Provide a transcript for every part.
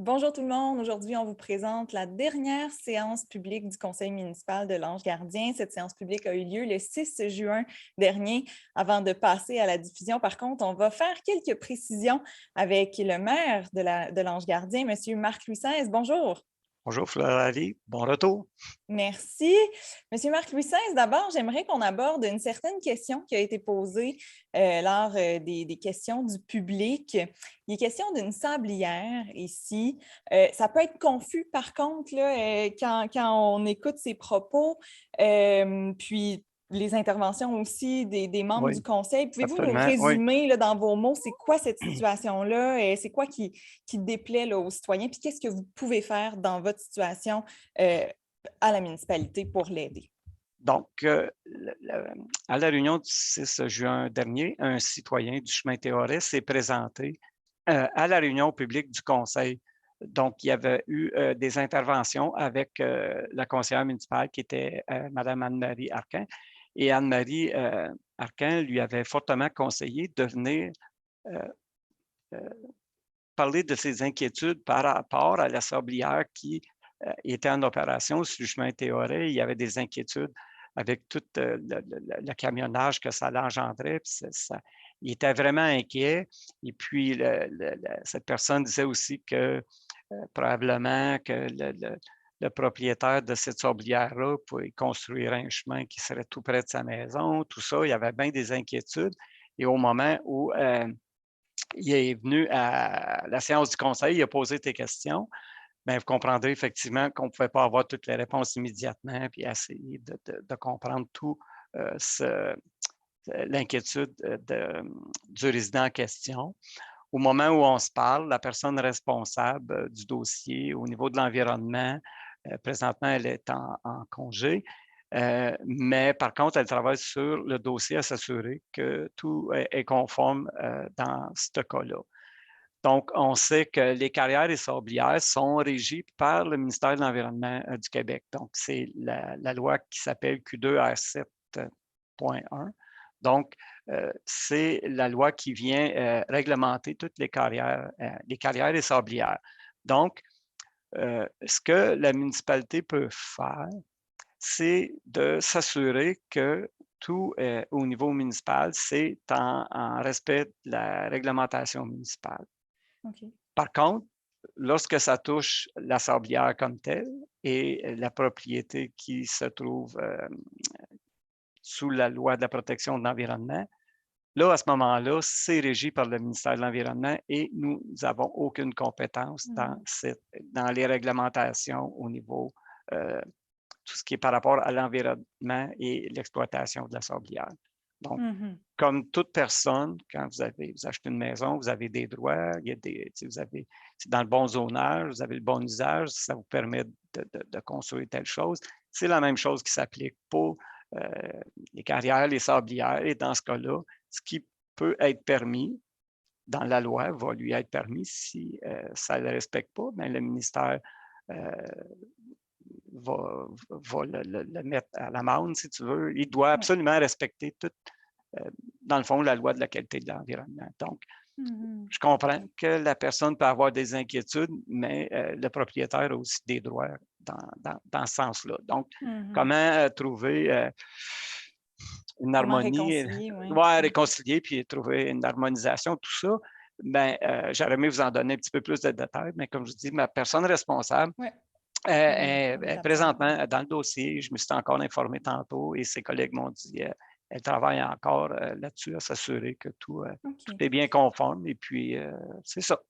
Bonjour tout le monde. Aujourd'hui, on vous présente la dernière séance publique du Conseil municipal de l'Ange Gardien. Cette séance publique a eu lieu le 6 juin dernier. Avant de passer à la diffusion, par contre, on va faire quelques précisions avec le maire de l'Ange Gardien, M. Marc-Louis Seize. Bonjour. Bonjour Florali, bon retour. Merci. Monsieur Marc-Louis Seize, d'abord, j'aimerais qu'on aborde une certaine question qui a été posée lors des questions du public. Il est question d'une sablière ici. Ça peut être confus, par contre, là, quand on écoute ses propos, puis les interventions aussi des membres du Oui, conseil. Pouvez-vous nous absolument, oui. résumer là, dans vos mots, c'est quoi cette situation-là? C'est quoi qui déplaît là, aux citoyens? Puis qu'est-ce que vous pouvez faire dans votre situation à la municipalité pour l'aider? Donc, à la réunion du 6 juin dernier, un citoyen du chemin Théoret s'est présenté à la réunion publique du conseil. Donc, il y avait eu des interventions avec la conseillère municipale qui était Mme Anne-Marie Arquin. Et Anne-Marie Arquin lui avait fortement conseillé de venir euh, euh, parler de ses inquiétudes par rapport à la sablière qui était en opération sur le chemin Théoret. Il y avait des inquiétudes avec tout le camionnage que ça engendrait. Il était vraiment inquiet. Et puis, cette personne disait aussi que probablement que le propriétaire de cette sablière-là pouvait construire un chemin qui serait tout près de sa maison, tout ça. Il y avait bien des inquiétudes. Et au moment où il est venu à la séance du conseil, il a posé tes questions. Bien, vous comprendrez effectivement qu'on ne pouvait pas avoir toutes les réponses immédiatement, puis essayer de comprendre tout l'inquiétude du résident en question. Au moment où on se parle, la personne responsable du dossier au niveau de l'environnement, présentement, elle est en congé, mais par contre, elle travaille sur le dossier à s'assurer que tout est conforme dans ce cas-là. Donc, on sait que les carrières et sablières sont régies par le ministère de l'Environnement du Québec. Donc, c'est la loi qui s'appelle Q2R7.1. Donc, c'est la loi qui vient réglementer toutes les carrières et sablières. Donc, ce que la municipalité peut faire, c'est de s'assurer que tout au niveau municipal, c'est en respect de la réglementation municipale. OK. Par contre, lorsque ça touche la sablière comme telle et la propriété qui se trouve sous la loi de la protection de l'environnement, là, à ce moment-là, c'est régi par le ministère de l'Environnement et nous n'avons aucune compétence Mhm. dans les réglementations au niveau tout ce qui est par rapport à l'environnement et l'exploitation de la sablière. Donc, Mhm. comme toute personne, quand vous achetez une maison, vous avez des droits, il y a vous avez, c'est dans le bon zonage, vous avez le bon usage, ça vous permet de construire telle chose. C'est la même chose qui s'applique pour euh, les carrières, les sablières. Et dans ce cas-là, ce qui peut être permis dans la loi va lui être permis. Si ça ne le respecte pas, bien, le ministère euh, va le mettre à l'amende, si tu veux. Il doit Ouais. absolument respecter tout, dans le fond, la loi de la qualité de l'environnement. Donc, Mhm. je comprends que la personne peut avoir des inquiétudes, mais le propriétaire a aussi des droits dans ce sens-là. Donc, Mhm. comment trouver une Comment harmonie, réconcilier, oui. ouais, réconcilier, puis trouver une harmonisation, tout ça, ben, j'aurais aimé vous en donner un petit peu plus de détails, mais comme je dis, ma personne responsable Ouais. est, On est absente. présentement dans le dossier. Je me suis encore informé tantôt et ses collègues m'ont dit elle travaille encore là-dessus à s'assurer que tout OK. est bien conforme. Et puis, c'est ça.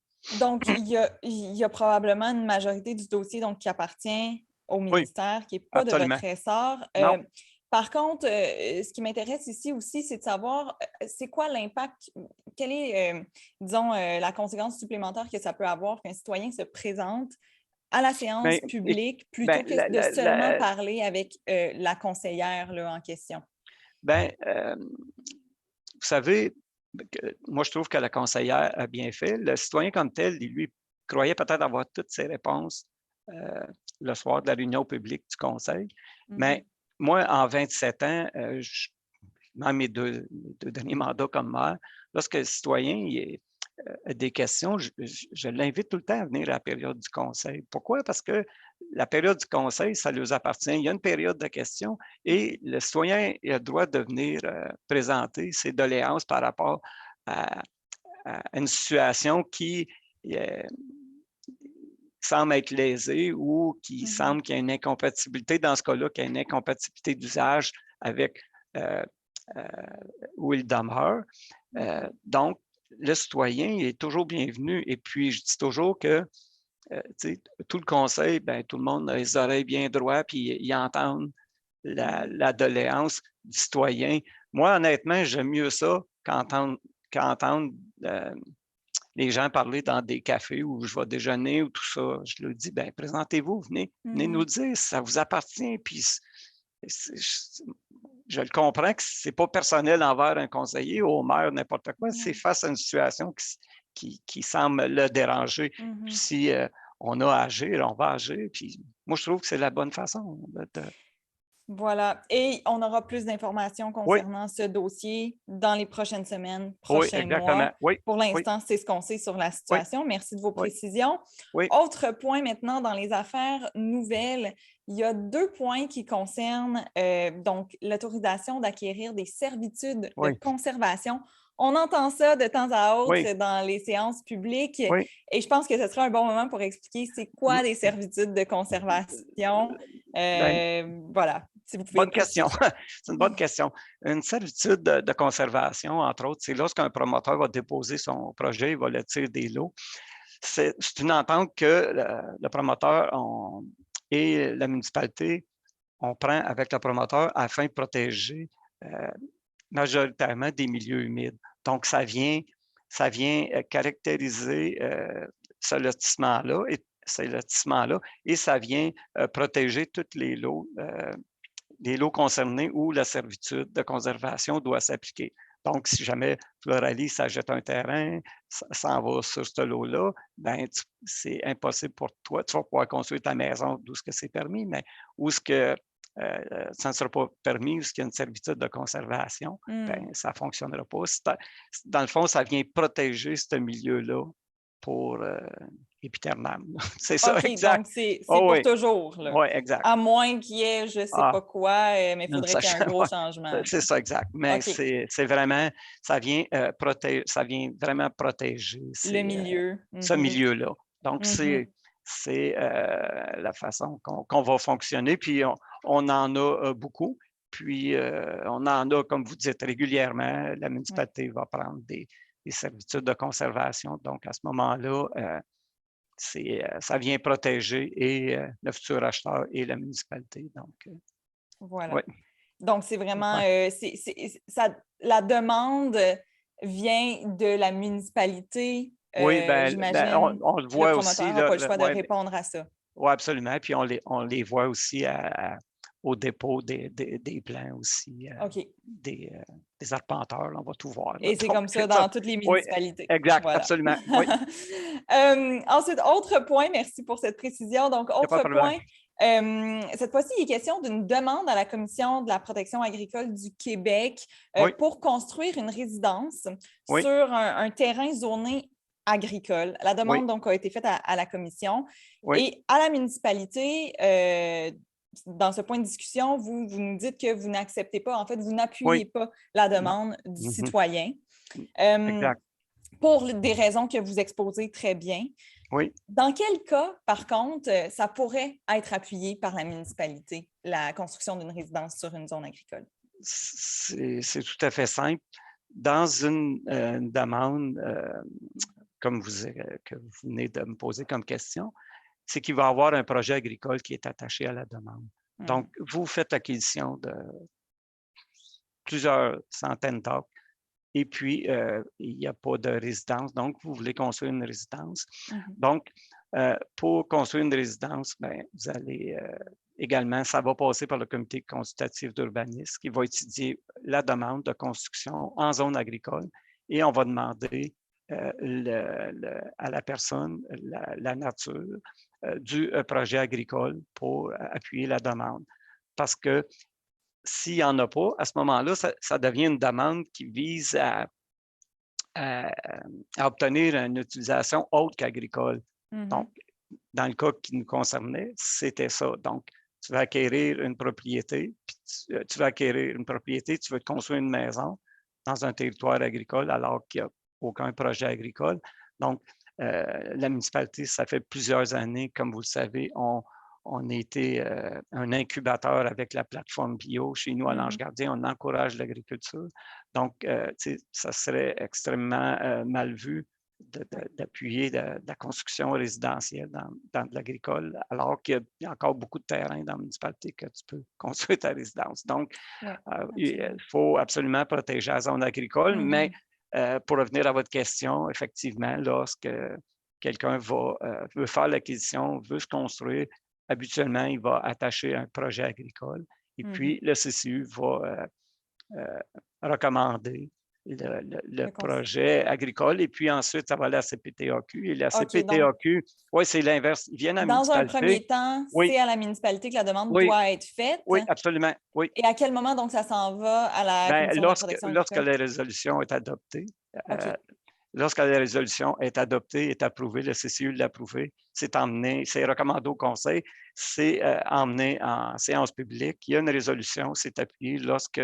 Donc, il y a probablement une majorité du dossier donc, qui appartient au Oui, ministère, qui n'est pas de absolument. votre ressort. Non. Par contre, ce qui m'intéresse ici aussi, c'est de savoir c'est quoi l'impact, quelle est, disons, la conséquence supplémentaire que ça peut avoir qu'un citoyen se présente à la séance Mais, publique ben, plutôt que de seulement parler avec la conseillère là, en question. ben, vous savez, moi, je trouve que la conseillère a bien fait. Le citoyen comme tel, il lui croyait peut-être avoir toutes ses réponses euh, le soir de la réunion publique du conseil. Mhm. Mais moi, en 27 ans, dans mes deux derniers mandats comme maire, lorsque le citoyen des questions, je l'invite tout le temps à venir à la période du conseil. Pourquoi? Parce que la période du conseil, ça leur appartient. Il y a une période de questions et le citoyen a le droit de venir présenter ses doléances par rapport à une situation qui semble être lésée ou qui semble qu'il y a une incompatibilité, dans ce cas-là, qu'il y a une incompatibilité d'usage avec où il demeure. Donc, le citoyen est toujours bienvenu. Et puis, je dis toujours que tout le conseil, ben, tout le monde a les oreilles bien droites, puis ils entendent la doléance du citoyen. Moi, honnêtement, j'aime mieux ça qu'entendre les gens parler dans des cafés où je vais déjeuner ou tout ça. Je leur dis, ben, présentez-vous, venez nous le dire, ça vous appartient. Puis, je le comprends que ce n'est pas personnel envers un conseiller, au maire, n'importe quoi. C'est face à une situation qui semble le déranger. Puis si on a à agir, on va agir. Puis moi, je trouve que c'est la bonne façon de... Voilà. Et on aura plus d'informations concernant ce dossier dans les prochaines semaines, prochains mois. Oui, pour l'instant, c'est ce qu'on sait sur la situation. Merci de vos précisions. Autre point maintenant dans les affaires nouvelles, il y a 2 points qui concernent donc l'autorisation d'acquérir des servitudes de conservation. On entend ça de temps à autre dans les séances publiques et je pense que ce sera un bon moment pour expliquer c'est quoi des servitudes de conservation. Voilà. Si vous pouvez bonne question. C'est une bonne question. Une servitude de conservation, entre autres, c'est lorsqu'un promoteur va déposer son projet, il va lotir des lots. C'est une entente que le promoteur et la municipalité, on prend avec le promoteur afin de protéger majoritairement des milieux humides. Donc, ça vient caractériser ce lotissement-là et ça vient protéger tous les lots concernés où la servitude de conservation doit s'appliquer. Donc, si jamais Floralie s'achète un terrain, s'en va sur ce lot-là, ben, c'est impossible pour toi. Tu vas pouvoir construire ta maison d'où ce que c'est permis, mais où ce que ça ne sera pas permis, où il y a une servitude de conservation, ben, ça ne fonctionnera pas. Dans le fond, ça vient protéger ce milieu-là pour épiternam. C'est ça, exact. Donc c'est pour toujours. Oui, exact. À moins qu'il y ait je ne sais pas quoi, mais il faudrait qu'il y ait un gros changement. C'est ça, exact. Mais c'est vraiment, ça vient vraiment protéger le milieu. Ce milieu-là. Donc, c'est la façon qu'on va fonctionner. Puis, on en a beaucoup. Puis, on en a, comme vous dites, régulièrement. La municipalité va prendre des servitudes de conservation. Donc, à ce moment-là, ça vient protéger et le futur acheteur et la municipalité. Donc, voilà. Donc, c'est vraiment... la demande vient de la municipalité. J'imagine on le voit le aussi. promoteur n'a pas le choix de répondre à ça. Oui, absolument. Puis, on les voit aussi au dépôt des plans aussi, des arpenteurs. On va tout voir. Et c'est comme ça dans toutes les municipalités. Exact, absolument. Ensuite, autre point, merci pour cette précision. Donc, autre point, cette fois-ci, il est question d'une demande à la Commission de la protection agricole du Québec pour construire une résidence sur un terrain zoné agricole. La demande donc a été faite à la Commission et à la municipalité. Dans ce point de discussion, vous nous dites que vous n'acceptez pas, en fait, vous n'appuyez pas la demande du citoyen pour des raisons que vous exposez très bien. Dans quel cas, par contre, ça pourrait être appuyé par la municipalité, la construction d'une résidence sur une zone agricole? C'est tout à fait simple. Dans une demande, comme que vous venez de me poser comme question, c'est qu'il va y avoir un projet agricole qui est attaché à la demande. Donc, vous faites acquisition de plusieurs centaines d'acres et puis, il n'y a pas de résidence. Donc, vous voulez construire une résidence. Donc, pour construire une résidence, ben, vous allez également, ça va passer par le comité consultatif d'urbanisme qui va étudier la demande de construction en zone agricole et on va demander à la personne la nature du projet agricole pour appuyer la demande. Parce que s'il n'y en a pas, à ce moment-là, ça devient une demande qui vise à à obtenir une utilisation autre qu'agricole. Donc, dans le cas qui nous concernait, c'était ça. Donc, tu vas acquérir une propriété, puis tu vas acquérir une propriété, tu veux te construire une maison dans un territoire agricole alors qu'il n'y a aucun projet agricole. Donc, la municipalité, ça fait plusieurs années, comme vous le savez, on a été un incubateur avec la plateforme bio. Chez nous, à l'Ange Gardien, on encourage l'agriculture. Donc, ça serait extrêmement mal vu d'appuyer de la construction résidentielle dans de l'agricole, alors qu'il y a encore beaucoup de terrain dans la municipalité que tu peux construire ta résidence. Donc, il faut absolument protéger la zone agricole, mais pour revenir à votre question, effectivement, lorsque quelqu'un veut faire l'acquisition, veut se construire, habituellement, il va attacher un projet agricole et puis le CCU va recommander le projet agricole et puis ensuite, ça va aller à la CPTAQ. Et la CPTAQ, oui, c'est l'inverse. Ils viennent à la dans un municipalité. premier temps, c'est à la municipalité que la demande doit être faite. Oui, absolument. Oui. Et à quel moment, donc, ça s'en va à la Commission de la protection agricole? Lorsque la résolution est adoptée, lorsque la résolution est adoptée, est approuvée, le CCU l'a approuvée, c'est emmené, c'est recommandé au conseil, c'est emmené en séance publique. Il y a une résolution, c'est appuyé lorsque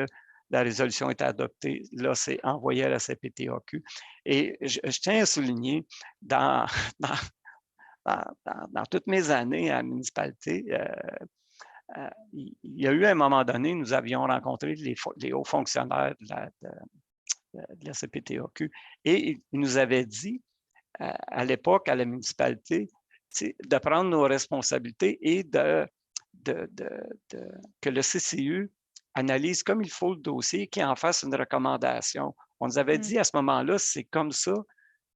la résolution est adoptée. Là, c'est envoyé à la CPTAQ. Et je tiens à souligner, dans toutes mes années à la municipalité, il y a eu un moment donné, nous avions rencontré les hauts fonctionnaires de la CPTAQ et ils nous avaient dit, à l'époque, à la municipalité, de prendre nos responsabilités et que le CCU analyse comme il faut le dossier, qu'il en fasse une recommandation. On nous avait dit à ce moment-là, c'est comme ça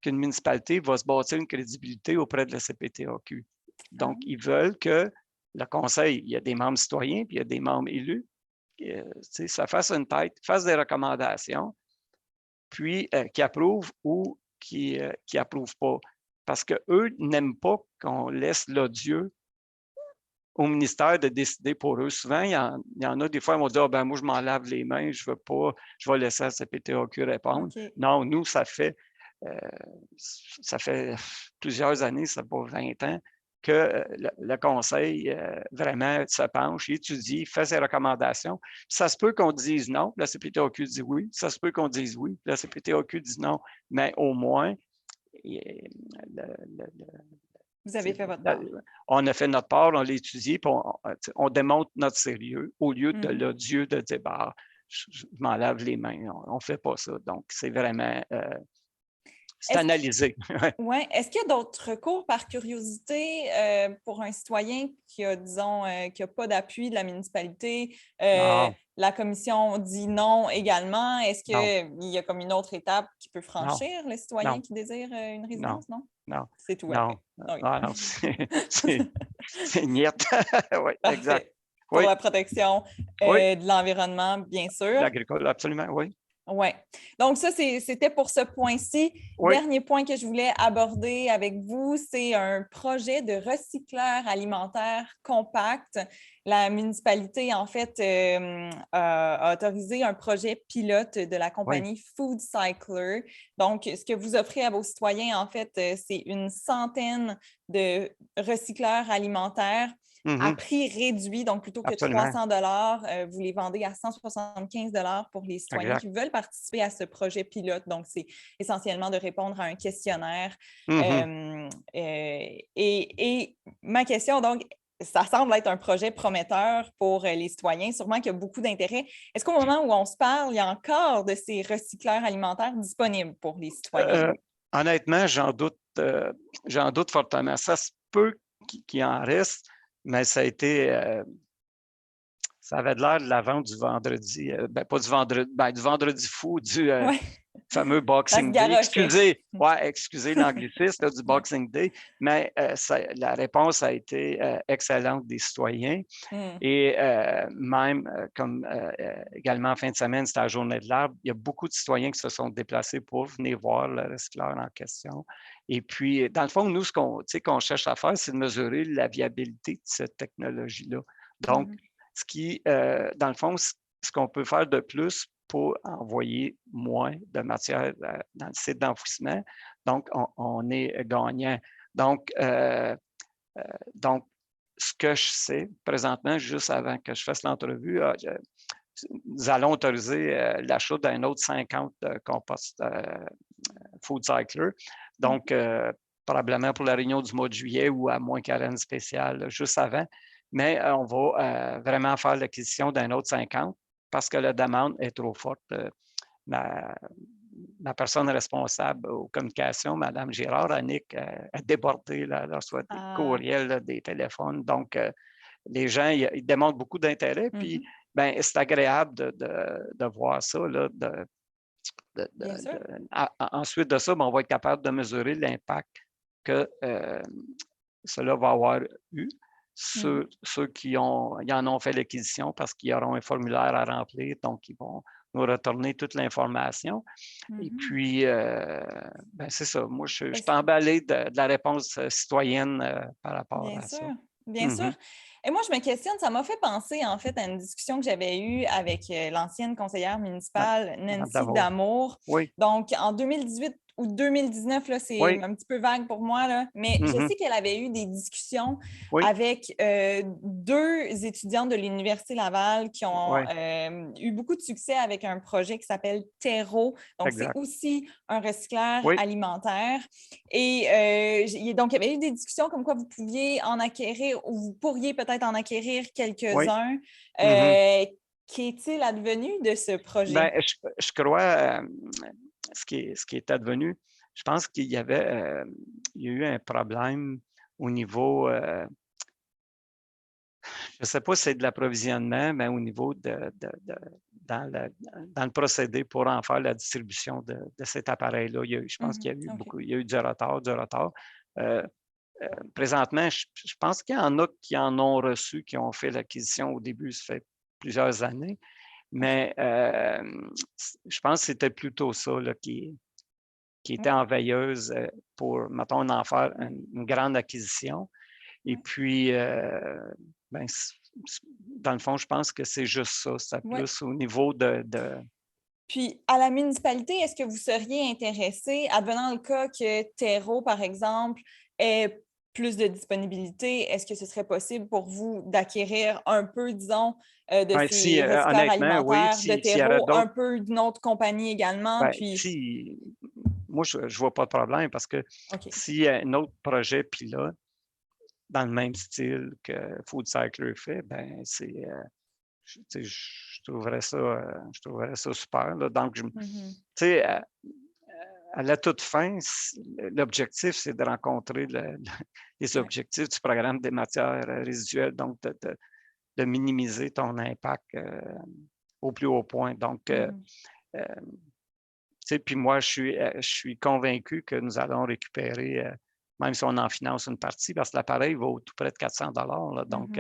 qu'une municipalité va se bâtir une crédibilité auprès de la CPTAQ. Donc, ils veulent que le conseil, il y a des membres citoyens, puis il y a des membres élus, ça fasse une tête, fasse des recommandations, puis qui approuvent ou qui approuvent pas. Parce qu'eux n'aiment pas qu'on laisse l'odieux au ministère de décider pour eux. Souvent, il y en a des fois, ils vont dire ah, ben moi, je m'en lave les mains, je veux pas, je vais laisser la CPTAQ répondre. Non, nous, ça fait plusieurs années, ça fait pas 20 ans, que le conseil vraiment se penche, étudie, fait ses recommandations. Ça se peut qu'on dise non, la CPTAQ dit oui. Ça se peut qu'on dise oui, la CPTAQ dit non. Mais au moins, vous avez fait votre part. On a fait notre part, on l'a étudié, puis on démontre notre sérieux au lieu de l'odieux de dire bah, je m'en lave les mains. On ne fait pas ça. Donc, c'est vraiment c'est analysé. Oui. Est-ce qu'il y a d'autres recours par curiosité pour un citoyen qui a, disons, qui n'a pas d'appui de la municipalité? La commission dit non également. Est-ce qu'il y a comme une autre étape qui peut franchir le citoyen qui désire une résidence? Non. C'est tout. Non. Non, c'est niette. Oui, exact. Pour la protection de l'environnement, bien sûr. L'agricole, absolument, oui. Oui. Donc, ça, c'était pour ce point-ci. Dernier point que je voulais aborder avec vous, c'est un projet de recycleur alimentaire compact. La municipalité, en fait, a autorisé un projet pilote de la compagnie Food Cycler. Donc, ce que vous offrez à vos citoyens, en fait, c'est une centaine de recycleurs alimentaires à prix réduit, donc plutôt que 300 $, vous les vendez à 175 $ pour les citoyens qui veulent participer à ce projet pilote. Donc, c'est essentiellement de répondre à un questionnaire. Et ma question, donc, ça semble être un projet prometteur pour les citoyens, sûrement qu'il y a beaucoup d'intérêt. Est-ce qu'au moment où on se parle, il y a encore de ces recycleurs alimentaires disponibles pour les citoyens? Honnêtement, j'en doute fortement. Ça se peut qu'il en reste, mais ça a été, ça avait l'air de la vente du vendredi, pas du vendredi, du vendredi fou, du fameux Boxing Day. Excusez l'anglicisme, du Boxing Day, mais la réponse a été excellente des citoyens. Et même, comme également en fin de semaine, c'était la journée de l'arbre, il y a beaucoup de citoyens qui se sont déplacés pour venir voir le recycleur en question. Et puis, dans le fond, nous, ce qu'on cherche à faire, c'est de mesurer la viabilité de cette technologie-là. Donc, dans le fond, ce qu'on peut faire de plus pour envoyer moins de matière dans le site d'enfouissement. Donc, on est gagnant. Donc, ce que je sais présentement, juste avant que je fasse l'entrevue, nous allons autoriser l'achat d'un autre 50 compost Food Cycler. Donc, probablement pour la réunion du mois de juillet ou à moins qu'il y ait une spéciale juste avant. Mais on va vraiment faire l'acquisition d'un autre 50 parce que la demande est trop forte. Ma personne responsable aux communications, Mme Girard, Annick, a débordé, là, soit des courriels, là, des téléphones. Donc, les gens, ils démontrent beaucoup d'intérêt. Puis, ben, c'est agréable de voir ça. Là, ensuite de ça, ben, on va être capable de mesurer l'impact que cela va avoir eu sur ceux qui en ont fait l'acquisition parce qu'ils auront un formulaire à remplir. Donc, ils vont nous retourner toute l'information. Et puis, ben, c'est ça. Moi, je suis emballé de la réponse citoyenne par rapport à ça. Bien sûr. Et moi, je me questionne, ça m'a fait penser en fait à une discussion que j'avais eue avec l'ancienne conseillère municipale Nancy Damour. Oui. Donc, en 2018 ou 2019, là, c'est un petit peu vague pour moi, là, mais je sais qu'elle avait eu des discussions avec 2 étudiantes de l'Université Laval qui ont eu beaucoup de succès avec un projet qui s'appelle Terreau. Donc, c'est aussi un recycleur alimentaire. Et donc, il y avait eu des discussions comme quoi vous pouviez en acquérir ou vous pourriez peut-être en acquérir quelques-uns. Qu'est-il advenu de ce projet? Bien, je crois, ce qui est advenu, je pense qu'il y avait il y a eu un problème au niveau, je ne sais pas si c'est de l'approvisionnement, mais au niveau dans le procédé pour en faire la distribution de cet appareil-là. Je pense qu'il y a eu il y a eu du retard. Présentement, je pense qu'il y en a qui en ont reçu, qui ont fait l'acquisition au début, ça fait plusieurs années. Mais je pense que c'était plutôt ça là, qui était en veilleuse pour, mettons, en faire une grande acquisition. Et puis, ben, dans le fond, je pense que c'est juste ça. C'est plus au niveau de... Puis, à la municipalité, est-ce que vous seriez intéressé, advenant le cas que Terreau, par exemple, ait plus de disponibilité, est-ce que ce serait possible pour vous d'acquérir un peu, disons, de ces recycleurs alimentaires de Terreau, un peu d'une autre compagnie également? Ben, puis... moi, je ne vois pas de problème parce que s'il y a un autre projet pilote dans le même style que Food Cycler fait, ben je trouverais ça super. Là. Donc, tu sais, à la toute fin, l'objectif, c'est de rencontrer les objectifs du programme des matières résiduelles, donc de minimiser ton impact au plus haut point. Donc, puis moi, je suis convaincu que nous allons récupérer, même si on en finance une partie, parce que l'appareil vaut tout près de 400 $. Donc,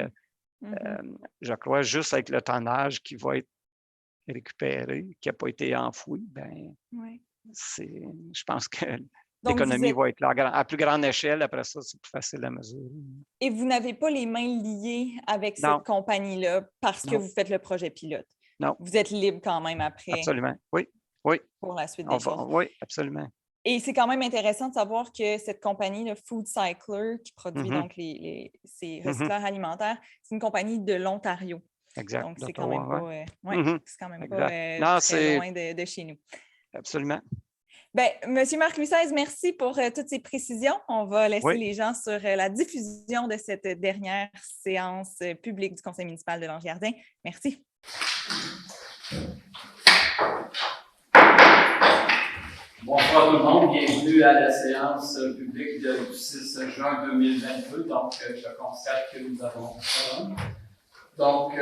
je crois juste avec le tonnage qui va être récupéré, qui n'a pas été enfoui, ben, je pense que l'économie va être là à plus grande échelle. Après ça, c'est plus facile à mesurer. Et vous n'avez pas les mains liées avec cette compagnie-là parce que vous faites le projet pilote? Non. Vous êtes libre quand même après? Absolument, oui. Pour la suite des choses. Oui, absolument. Et c'est quand même intéressant de savoir que cette compagnie, le Food Cycler, qui produit donc ces recycleurs alimentaires, c'est une compagnie de l'Ontario. Exact. Donc, c'est quand même pas, très loin de chez nous. Absolument. Bien, Monsieur Marc Louis XVI, merci pour toutes ces précisions. On va laisser les gens sur la diffusion de cette dernière séance publique du Conseil municipal de Lange-Gardien. Merci. Bonsoir tout le monde, bienvenue à la séance publique du 6 juin 2022. Donc, je constate que nous avons donc,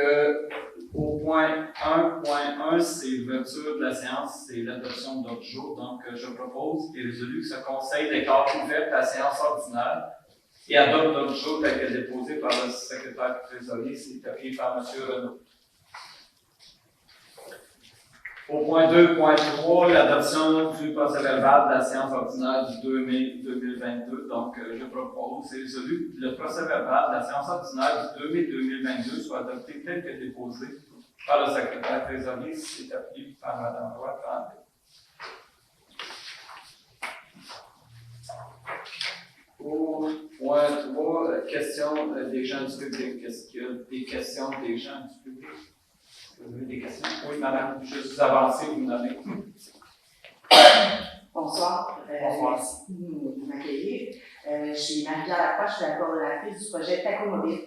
au point 1.1, c'est l'ouverture de la séance, c'est l'adoption de l'ordre du jour. Donc, je propose et résolu que ce conseil déclare ouverte la séance ordinaire et adopte l'ordre du jour tel que déposé par le secrétaire du trésorier, signifié par M. Renaud. Au point 2.3, l'adoption du procès-verbal de la séance ordinaire du 2 mai 2022. Donc, je propose et résolu que le procès-verbal de la séance ordinaire du 2 mai 2022 soit adopté tel que déposé par le secrétaire trésorier, c'est appuyé par Mme Roy-Tremblay. Au point 3, questions des gens du public. Est-ce qu'il y a des questions des gens du public? Vous avez des questions? Oui, madame, juste vous avancer, vous nommez. Bonsoir. Bonsoir. Merci de m'accueillir. Je suis Marie-Pierre Lacroix, je suis la coordonnatrice du projet Tacomobile,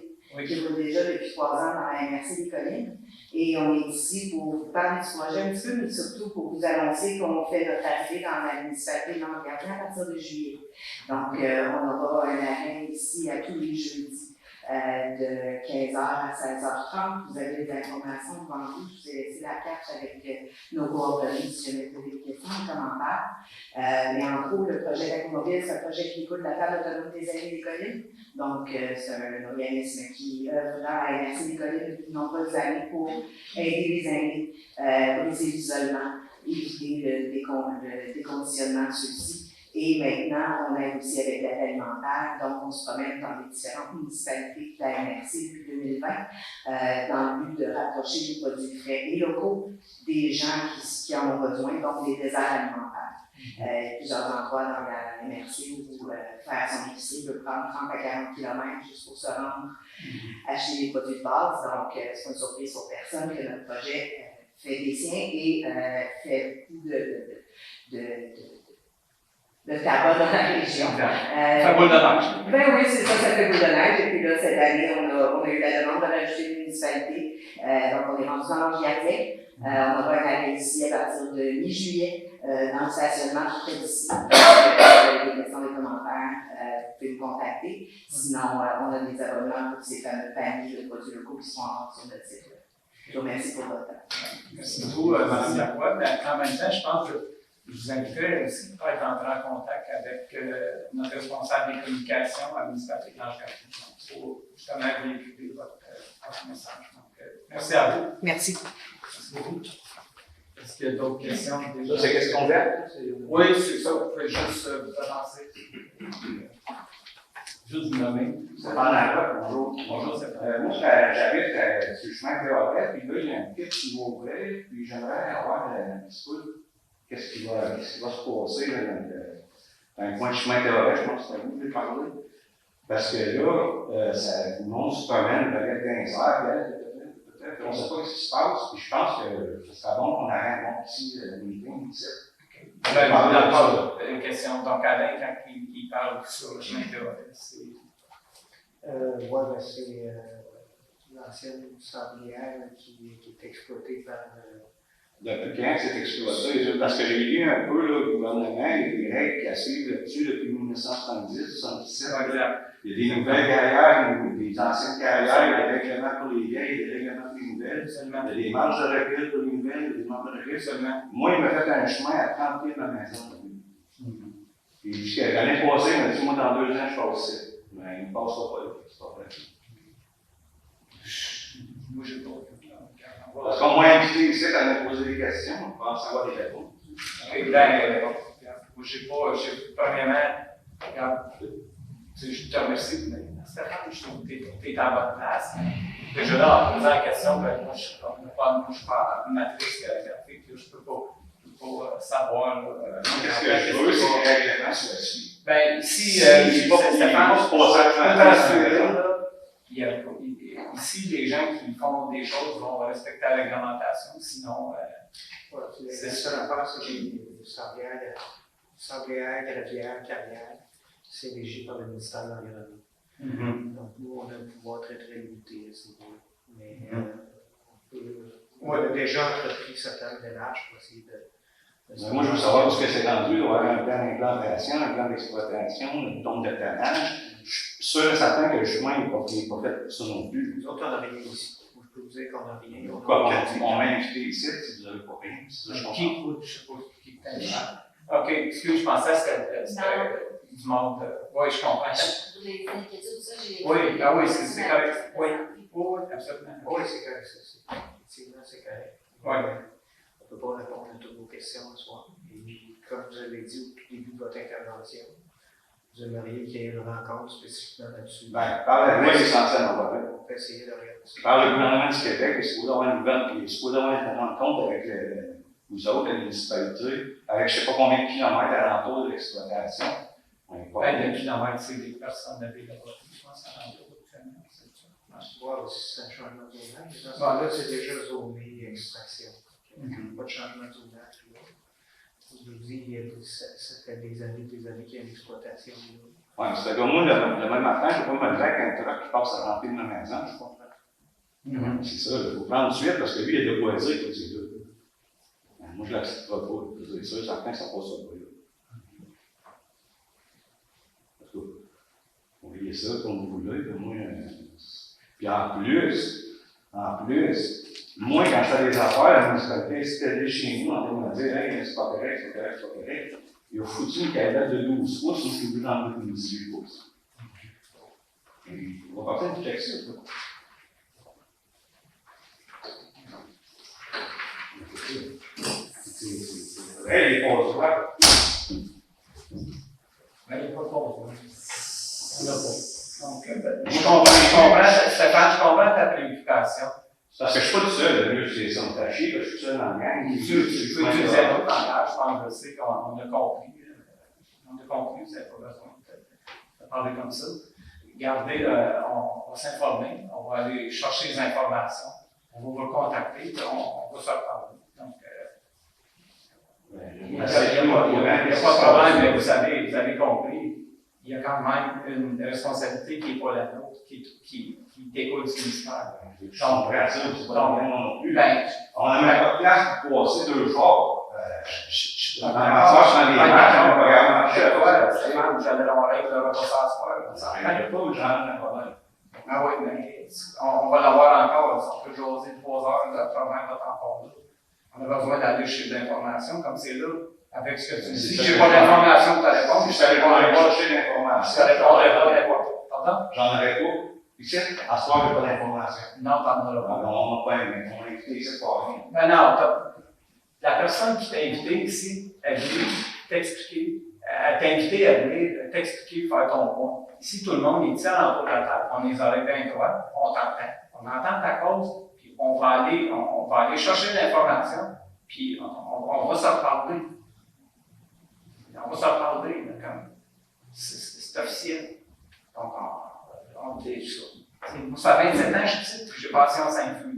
qui roule déjà depuis 3 ans dans la MRC des Collines. Et on est ici pour vous parler du projet un petit peu, mais surtout pour vous annoncer qu'on fait notre arrivée dans la municipalité de Langue-Gardien à partir de juillet. Donc, on aura un arrêt ici à tous les jeudis de 15h à 16h30. Vous avez des informations devant vous. Je vous ai laissé la carte avec nos coordonnées si jamais vous avez des questions ou commentaires. Mais en gros, le projet Tacomobile, c'est un projet qui écoute la table autonome des aînés des collines. Donc, c'est un organisme qui œuvre dans la MRC des collines depuis de nombreuses années pour aider les aînés, briser l'isolement, éviter le déconditionnement de ceux-ci. Et maintenant, on aide aussi avec l'aide alimentaire, donc on se promène dans les différentes municipalités de la MRC depuis 2020 dans le but de rapprocher les produits frais et locaux des gens qui en ont besoin, donc des déserts alimentaires. Plusieurs endroits dans la MRC où faire son épicerie peut prendre 30 à 40 km juste pour se rendre acheter des produits de base. Donc, c'est pas une surprise pour personne que notre projet fait des siens et fait beaucoup de tabac dans la région. Ça boule de neige. Ben oui, c'est ça, ça fait boule de neige. Et puis là, cette année, on a eu la demande de rajouter une municipalité. Donc, on est rendu dans l'Ange-Gardien. On aura un arrêt ici à partir de mi-juillet dans le stationnement tout près d'ici. Si vous avez des questions, des commentaires, vous pouvez me contacter. Sinon, on a des abonnements pour ces fameux paniers de produits locaux qui sont en vente sur notre site web. Je vous remercie pour votre temps. Merci beaucoup, Mme Lacroix. Mais en même temps, je pense que je vous inviterai aussi à être entré en contact avec notre responsable des communications à la municipalité de Lange-Gardien pour justement véhiculer votre message. Donc, merci à vous. Merci. Merci beaucoup. Est-ce qu'il y a d'autres questions? Ça, c'est question verte? Oui, c'est ça. Vous pouvez juste vous avancer. Juste vous nommer. C'est pas la bonjour. Bonjour, c'est Moi, j'habite sur le chemin de Théoret, puis là, il y a un kit qui va ouvrir, puis j'aimerais avoir un petit peu qu'est-ce qui va se passer là, dans le coin du chemin Théoret, je pense que c'est à vous que je vais parler. Parce que là, tout le monde se promène, regarde 15 heures, peut-être, on ne sait pas ce qui se passe, puis je pense que ce serait bon qu'on arrête un petit meeting ici. Une question. Donc, Alain, quand il parle sur le chemin Théoret, c'est. Oui, ben c'est l'ancienne sablière qui est exploitée par. Depuis quand c'est exploité? Parce que j'ai lu un peu là, le gouvernement, il y a des règles qui assirent là-dessus depuis 1970, 1977. Il y a des nouvelles carrières, des anciennes carrières, il y a des règlements pour les vieilles, des règlements pour les nouvelles. Seulement. Il y a des marges de recul pour les nouvelles, il y a des marges de recul seulement. Moi, il m'a fait un chemin à 30 pieds de ma maison. Puis jusqu'à l'année passée, il m'a dit, moi, dans 2 ans, je passe. Mais il ne passera pas là, c'est pas vrai. Moi, j'ai pas. Parce qu'on m'a invité ici à me poser des questions, on pense avoir des réponses. Moi, j'ai premièrement, regarde, je te remercie, mais Stéphane, je trouve que tu es en bonne place. Déjà là, en posant la question, ben, moi, je suis pas matrice graphique, je ne peux pas savoir. Qu'est-ce que je veux, c'est que les règlements soient suivis. Ben, ici, Stéphane, je peux t'assurer, ici, les gens qui font des choses vont respecter la réglementation, sinon. Voilà, c'est la seule affaire, c'est les sablières, gravières, carrières, c'est régi par le ministère de l'Environnement. Donc, nous, on a un pouvoir très, très limité à ce niveau-là. Mais on a déjà entrepris certaines démarches pour essayer de. Moi, je veux savoir ce que c'est rendu, il doit y avoir un plan d'implantation, un plan d'exploitation, une tombe de tannage. Je suis sûr et certain que le chemin n'est pas fait pour ça non plus. Nous autres, on n'a rien ici. Je peux vous dire qu'on n'a rien. On m'a invité ici, si vous n'avez pas rien. C'est ça, je comprends. Je ne sais pas qui OK, excuse, je pensais que c'était du monde. Oui, je comprends. Pour les inquiétudes, ça, j'ai. Oui, ah oui, c'est correct. Oui, absolument. Oui, c'est correct. Effectivement, c'est correct. Oui. On ne peut pas répondre à toutes vos questions ce soir. Et comme vous avez dit au tout début de votre intervention, vous aimeriez qu'il y ait une rencontre spécifiquement là-dessus. Ben, parle avec moi, essentiellement, on va faire. On peut essayer de regarder ça. Par le gouvernement du Québec, il est supposé avoir une nouvelle, il est supposé avoir une rencontre avec vous autres, la municipalité, avec je ne sais pas combien de kilomètres alentour de l'exploitation. On est pas Ben, le kilomètre, c'est des personnes de ville là-bas. Je pense que c'est alentour actuellement, c'est ça. Voir si c'est un changement de zonage. Dans ce cas-là, c'est déjà zoné extraction. Pas de changement de zonage. Là. Je vous dis, ça fait des années qu'il y a une exploitation. Oui, mais c'est comme moi, le même matin, je ne vais pas me dire qu'un truck qui passe à remplir de ma maison, je comprends. C'est ça, il faut prendre de suite parce que lui, il a de quoi dire que c'est deux. Moi, je ne l'accepterai pas. C'est sûr, certain que ça passe au bruit. Parce que, vous voyez ça comme vous voulez, moi. Puis en plus, moi, quand je fais des affaires, la municipalité, si tu allé chez nous, on va me dire, hey, c'est pas correct, c'est correct, c'est pas correct. Il a foutu une cabane de 12 pouces, je suis obligé d'en mettre 18 pouces. Et on va peut-être checker ça, quoi. C'est vrai, les pauses-là. Mais il n'y a pas de pause. On n'a pas. Donc, je comprends, Stéphane, je comprends ta préoccupation. Parce que je ne suis pas tout seul, là, c'est ça, on t'a chier, parce que je suis seul dans le gang. Tu peux utiliser un autre langage, je pense que je sais qu'on a compris. On a compris, vous n'avez pas besoin de parler comme ça. Regardez, on va s'informer, on va aller chercher les informations, on va vous contacter, puis on va se reparler. Donc, il n'y a pas de problème, mais vous avez compris. Il y a quand même une responsabilité qui n'est pas la nôtre, qui découle du ministère. Je comprends ça, c'est pas la même non plus. Ben, On n'a même pas de place pour passer 2 jours. Dans ma soeur, dans les matchs, on va regarder ma chef. J'allais dans la règle de repas à soir. Ça n'arrête pas, j'en ai un problème. Ah oui, mais on va l'avoir encore. On peut jaser 3 heures, le problème va être encore là. On a besoin d'aller chercher de l'information, comme c'est là, avec ce que tu me dis. Je n'ai pas d'informations pour ta réponse. Je t'allais pas chercher l'information. Je répondrai pas. Pardon? J'en aurais pas. Ici, à ce soir, il n'y a pas d'information. Non, t'en auras pas. On n'a pas aimé. On a invité ici pour rien. Ben non, la personne qui t'a invité ici, elle veut t'expliquer, elle t'a invité à venir t'expliquer, faire ton point. Ici, tout le monde est ici à l'entour de la table, on les aurait bien droits, on t'entend. On entend ta cause, puis on va aller chercher l'information, puis on va se reparler. On va se reparler, là, comme c'est officiel. Donc, on dit ça. Moi, ça fait 27 ans que je suis ici, puis j'ai passé en 5 vues.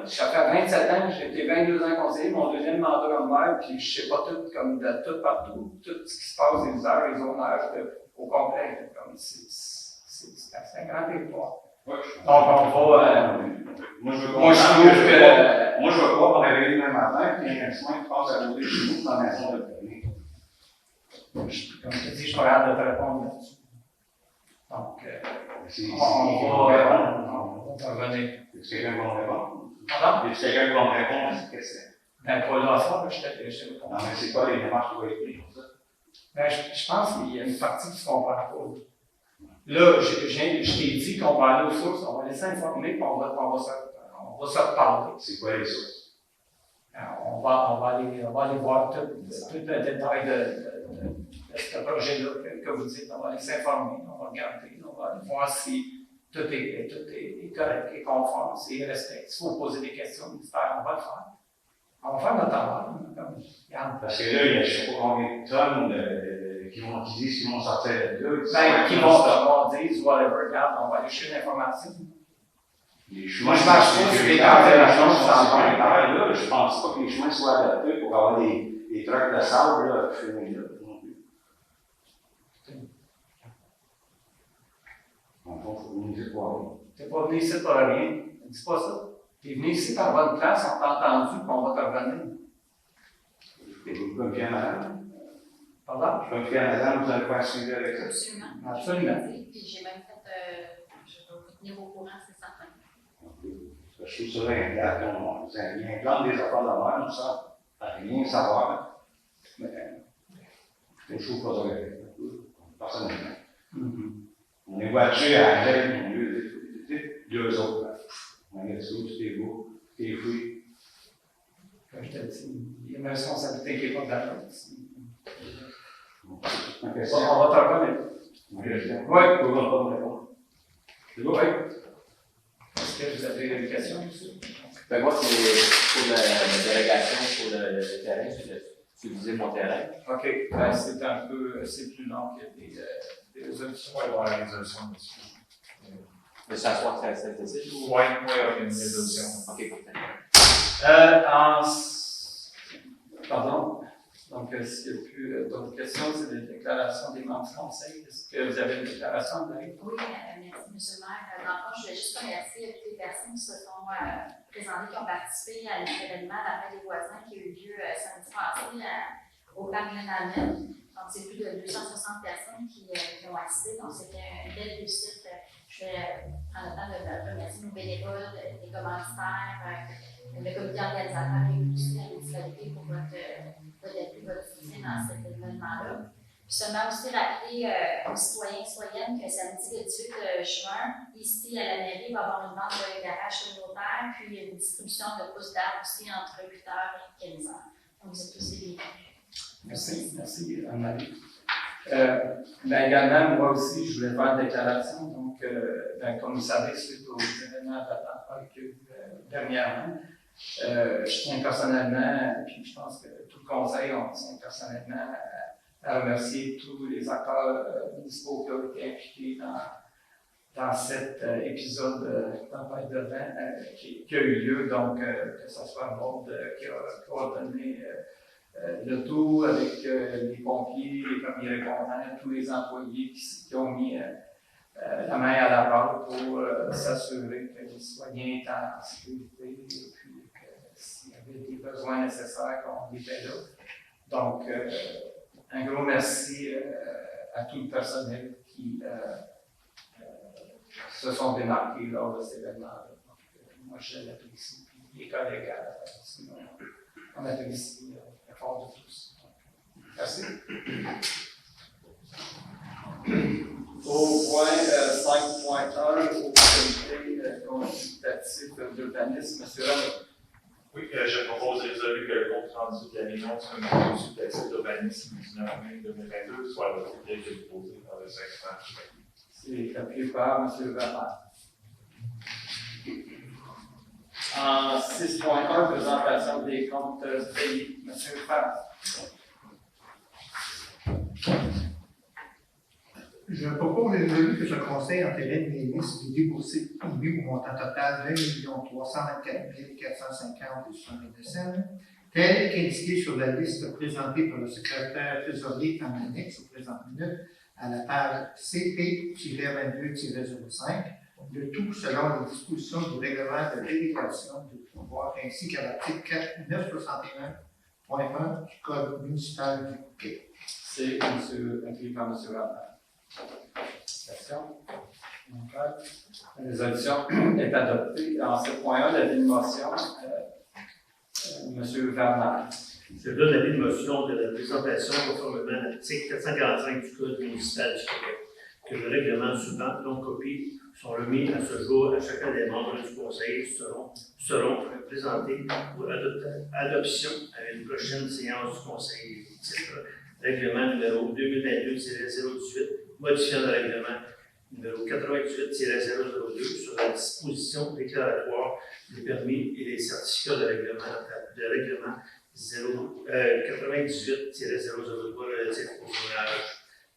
Ça fait 27 ans, j'ai été 22 ans conseiller, mon deuxième mandat comme maire, puis je sais pas tout, comme de tout partout, tout ce qui se passe, les heures, les zonages, au complet. Comme c'est un grand territoire. Ouais, donc, on va. Moi, je veux Moi, je veux pas me réveiller demain matin, puis il y a un chemin qui passe à côté de chez nous dans la maison de famille. Comme je te dis, je suis pas capable de te répondre là-dessus. Donc, on va revenir. Est-ce que quelqu'un va me répondre? Pardon? Est-ce que quelqu'un va me répondre à cette question? Ben, pas là à soir, je te réponds. Non, mais c'est pas les démarches qui vont être prises pour ça. Ben, je pense qu'il y a une partie qui ne se comprend pas. Là, je t'ai dit qu'on va aller aux sources, on va laisser informer, puis on va se reparler. C'est quoi les sources? On va aller voir tout le détail de ce projet-là que vous dites. On va aller s'informer, on va regarder, on va aller voir si tout est correct et conforme, s'il respecte. S'il faut poser des questions au ministère, on va le faire. On va faire notre travail. Parce que là, il y a je ne sais pas combien de tonnes qui disent qu'ils vont sortir de là. Ben, qui vont dire, whatever, regarde, on va aller chercher l'information. Les chemins, moi, je marche pas sur les là, je pense pas que les chemins soient adaptés pour avoir des trucks de sable là, filmés là non plus. En fond, il faut venir ici pour rien. Tu n'es pas venu ici pour rien. Ne dis pas ça. Tu es venu ici par bonne place, on t'a entendu, puis on va te revenir. Je peux me fier à madame. Pardon? Je peux me fier à madame, vous allez faire suivre avec ça. Absolument. Absolument. Puis j'ai même fait, je vais vous tenir au courant, c'est certain. Je trouve ça ingrate, il implante des affaires de la mer, ça, à rien savoir. Mais je trouve pas ça ingrate, personnellement. On est voiture à l'aide, mon Dieu, deux autres. On est dessous, c'est beau, c'est fouillé. Comme je te dis, il y a une responsabilité qui n'est pas de la nôtre. Ok, Bon, on va t'en remettre. Oui, Oui. on va pas me répondre. C'est bon, oui. Est-ce que vous avez une question, monsieur? Ben moi, c'est pour la délégation pour le terrain, c'est utiliser mon terrain. OK. Ben, c'est un peu, c'est plus long que des résolutions. Oui, voir la résolution dessus. De s'asseoir que ça décide ou? Oui, avec une résolution. OK, parfait. Pardon. Donc, s'il n'y a plus d'autres questions, c'est des déclarations des membres du conseil. Est-ce que vous avez une déclaration, Marie? Oui, merci, M. le maire. Dans le fond, je voulais juste remercier toutes les personnes qui se sont présentées, qui ont participé à notre événement d'appel des voisins qui a eu lieu samedi passé au parc Glenalmen. Donc, c'est plus de 260 personnes qui ont assisté. Donc, c'était une belle réussite. Je vais prendre le temps de remercier nos bénévoles, les commanditaires, le comité organisateur et aussi la municipalité pour votre appui, votre soutien dans cet événement-là. Puis seulement aussi rappeler aux citoyens et citoyennes que samedi le 18 juin, ici à la mairie, il va y avoir une vente de garage communautaire, puis une distribution de pousses d'arbres aussi entre 8h et 15h. Donc, vous êtes tous les bienvenus. Merci, Anne-Marie. Ben également, moi aussi, je voulais faire une déclaration. Donc, comme vous savez, suite aux événements d'attentats qu'il y a eu dernièrement, je tiens personnellement, puis je pense que tout le conseil, on tient personnellement à remercier tous les acteurs municipaux qui ont été impliqués dans cet épisode de tempête de vent qui a eu lieu. Donc, que ce soit Maud qui a coordonné le tout avec les pompiers, les premiers répondants, tous les employés qui ont mis la main à la pâte pour s'assurer que les citoyens étaient en sécurité et puis que s'il y avait des besoins nécessaires, qu'on était là. Donc, un gros merci à tout le personnel qui se sont démarqués lors de cet événement-là. Moi, je l'apprécie, puis les collègues à la famille, on apprécie l'effort de tous. Merci. Au point 5.1, au comité consultatif d'urbanisme, M. Rameau. Oui, je propose de résoudre que le compte rendu de la réunion du comité consultatif d'urbanisme du 9 mai 2022 soit adopté tel que déposé par le secrétaire. C'est appuyé par M. Rameau. En 6.1, présentation des comptes payés. M. Farr. Je propose de résoudre que ce conseil entérine les listes de déboursés privés au montant total de 1 324 450 cents, tel qu'indiqué sur la liste présentée par le secrétaire trésorier en annexe au présent minute à la page CP-22-05, le tout selon les dispositions du règlement de délégation de pouvoir ainsi qu'à l'article 961.1 du Code municipal du Québec. C'est appuyé par M. Rameau. Question? La résolution est adoptée. En 7.1, l'avis de motion, M. Bernard. Je donne l'avis de motion de la présentation conformément à l'article 445 du Code municipal du Québec, que le règlement suivant, dont copie, sont remis à ce jour à chacun des membres du Conseil seront présentés pour adoption à une prochaine séance du Conseil. Titre règlement numéro 2022-018, modifiant le règlement numéro 98-002 sur la disposition déclaratoire des permis et les certificats de règlement 98-003 relatif au zonage.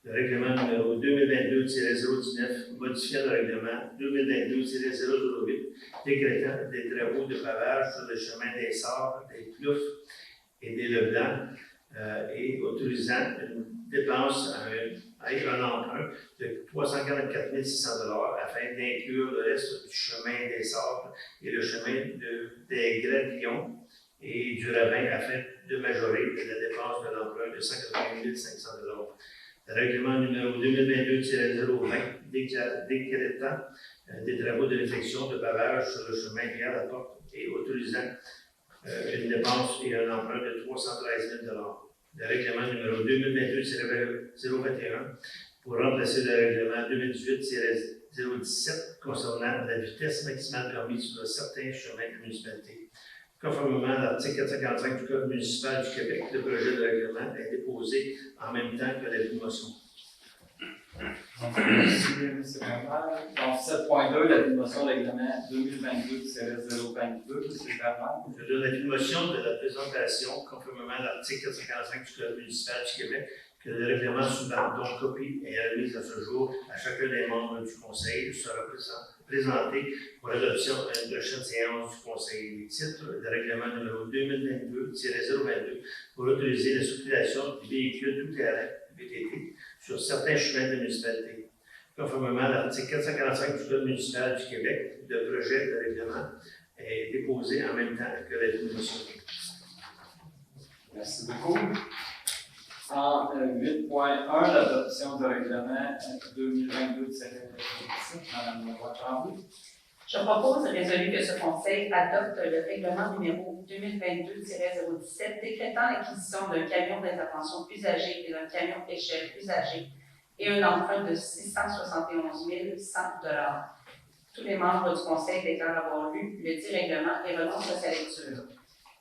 Le règlement numéro 2022-019, modifiant le règlement 2022-008, décrétant des travaux de pavage sur le chemin des Sables, des Ploufs et des Leblancs, et autorisant une dépense à un emprunt de 344 600 afin d'inclure le reste du chemin des Sables et le chemin des Gravillons et du Ravin afin de majorer la dépense de l'emprunt de 188 500 $. Le règlement numéro 2022-020 décrétant des travaux de réfection de pavage sur le chemin Pierre-Laporte et autorisant une dépense et un emprunt de 313 000 $. Le règlement numéro 2022-021 pour remplacer le règlement 2018-017 concernant la vitesse maximale permise sur certains chemins de municipalité. Conformément à l'article 445 du Code municipal du Québec, le projet de règlement est déposé en même temps que la motion. Merci, M. Bernard. Donc, 7.2, la motion de règlement 2022-022, M. Bernard. Je donne la motion de la présentation, conformément à l'article 445 du Code municipal du Québec, que le règlement suivant, dont copie est remise à ce jour à chacun des membres du Conseil, sera présenté pour l'adoption à une prochaine séance du Conseil. Les titres de règlement numéro 2022-022 pour autoriser la circulation des véhicules tout-terrain VTT sur certains chemins de municipalité. Conformément à l'article 445 du Code municipal du Québec, le projet de règlement est déposé en même temps que la motion. Merci beaucoup. En 8.1, l'adoption du règlement 2022-17, Mme Leroy-Tremblay. Je propose résolu que ce Conseil adopte le règlement numéro 2022-017 décrétant l'acquisition d'un camion d'intervention usagé et d'un camion échelle usagé et un emprunt de 671 100 $. Tous les membres du Conseil déclarent avoir lu le dit règlement et renoncent à sa lecture.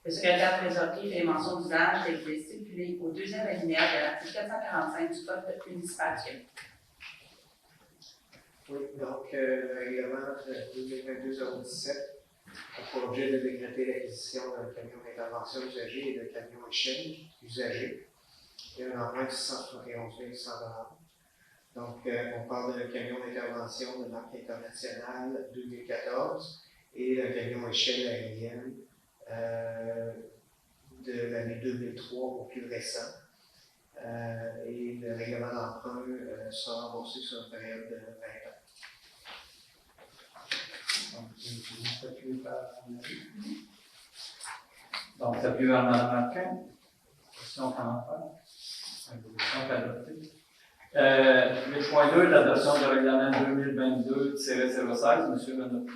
Le secrétaire trésorier fait mention d'usage tel qu'il est stipulé au deuxième alinéa de l'article 445 du Code municipal du Québec. Oui, donc le règlement 2022-017 a pour objet de décréter l'acquisition d'un camion d'intervention usagé et d'un camion échelle usagé et un emprunt de 671 100 $. Donc, on parle d'un camion d'intervention de marque internationale 2014 et d'un camion échelle aérienne de l'année 2003 au plus récent. Et le règlement d'emprunt sera remboursé sur une période de 20 ans. Donc, c'est appuyé par Mme Marquin. Question, commentaire. Résolution adoptée. 8.2, l'adoption du règlement 2022-016, M. Renaud.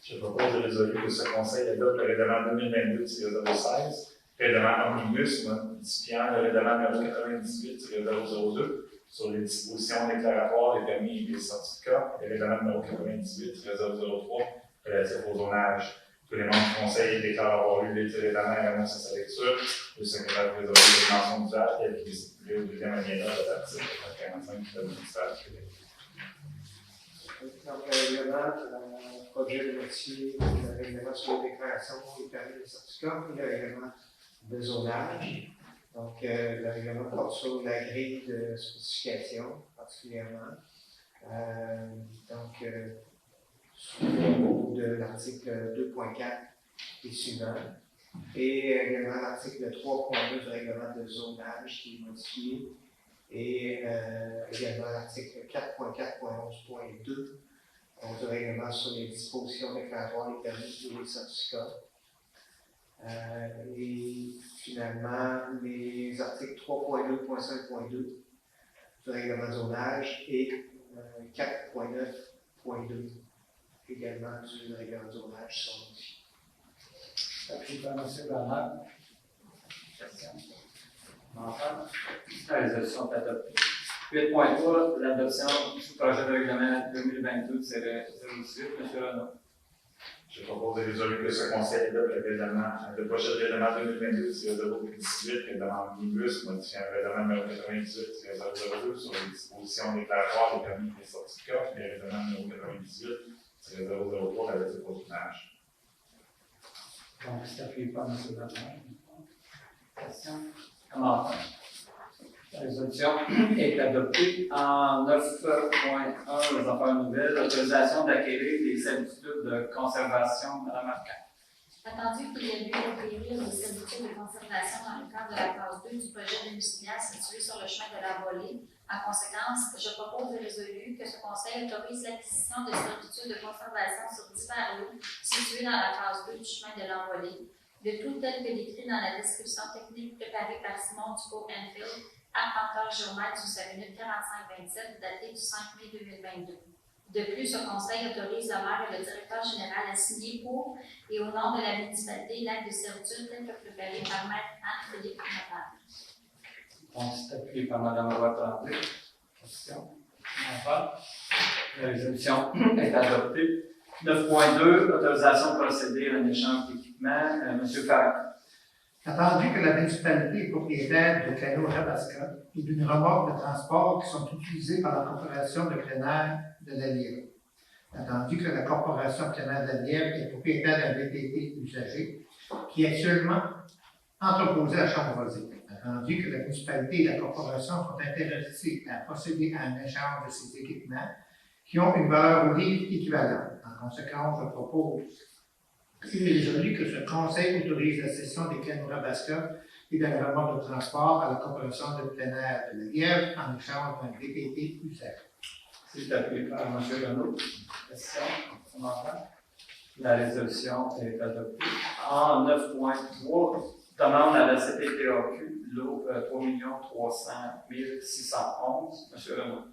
Je propose de résoudre que ce Conseil adopte le règlement 2022-016, règlement omnibus modifiant le règlement numéro 98-002 sur les dispositions déclaratoires des permis et des certificats, et le règlement numéro 98-003 relatif au zonage. Tous les membres du Conseil déclarent avoir lu les règlements et renoncent à sa lecture. Le secrétaire trésorier des mentions d'usage tel qu'il est stipulé au deuxième alinéa de l'article 45 du Code municipal du Québec. Donc, le règlement, projet de modifier le règlement sur les déclarations, les permis et les certificats, et le règlement de zonage. Donc, le règlement porte sur la grille de spécification, particulièrement. Sous le niveau de l'article 2.4 et suivant. Et également l'article 3.2 du règlement de zonage qui est modifié. Et également l'article 4.4.11.2 du règlement sur les dispositions déclaratoires, les permis et les certificats. Et finalement, les articles 3.2.5.2 du règlement de zonage et 4.9.2 également du règlement de zonage sont modifiés. Appuyé par M. Bernard. Question. La résolution est adoptée. 8.3, l'adoption du projet de règlement 2022-018, M. Renaud. Je propose de résoudre que ce Conseil adopte le projet de règlement 2022-018, règlement omnibus modifiant le règlement numéro 98-002 sur les dispositions déclaratoires des permis et des certificats, et le règlement numéro 98-003 relatif au zonage. Donc, c'est appuyé par M. Bernard. Question? Commentaire. La résolution est adoptée en 9.1, les affaires nouvelles, l'autorisation d'acquérir des servitudes de conservation, Mme Marquin. Attendu qu'il y ait lieu d'acquérir des servitudes de conservation dans le cadre de la phase 2 du projet de Musignan situé sur le chemin de la Volée. En conséquence, je propose de résoudre que ce Conseil autorise l'acquisition de servitudes de conservation sur divers lots situés dans la phase 2 du chemin de l'Envolée, de tout tel que décrit dans la description technique préparée par Simon Ducot-Enfield, arpenteur géomètre du minute 45-27, daté du 5 mai 2022. De plus, ce Conseil autorise le maire et le directeur général à signer pour et au nom de la municipalité l'acte de servitude tel que préparé par Maître Anne-Philippe Notable. Donc, c'est appuyé par Mme Leroy-Tremblay. Question? Enfin, la résolution est adoptée. 9.2, autorisation de procéder à un échange d'équipements. M. Farah. Attendu que la municipalité est propriétaire de canaux Rabasca et d'une remorque de transport qui sont utilisés par la Corporation de plein air de la Lièvre. Attendu que la Corporation de plein air de la Lièvre est propriétaire d'un VTT usagé qui est actuellement entreposé à Chamboisé. Attendu que la municipalité et la corporation sont intéressées à procéder à un échange de ces équipements qui ont une valeur au livre équivalente. En conséquence, je propose qu'il est résolu que ce conseil autorise la cession des canaux Rabasca et de la remorque de transport à la corporation de plein air de la Lièvre en échange d'un VTT usagé. C'est appuyé par M. Renaud. Question? Commentaire? La résolution est adoptée. En 9.3, demande à la CPTAQ, lot 3 300 611. M. Renaud.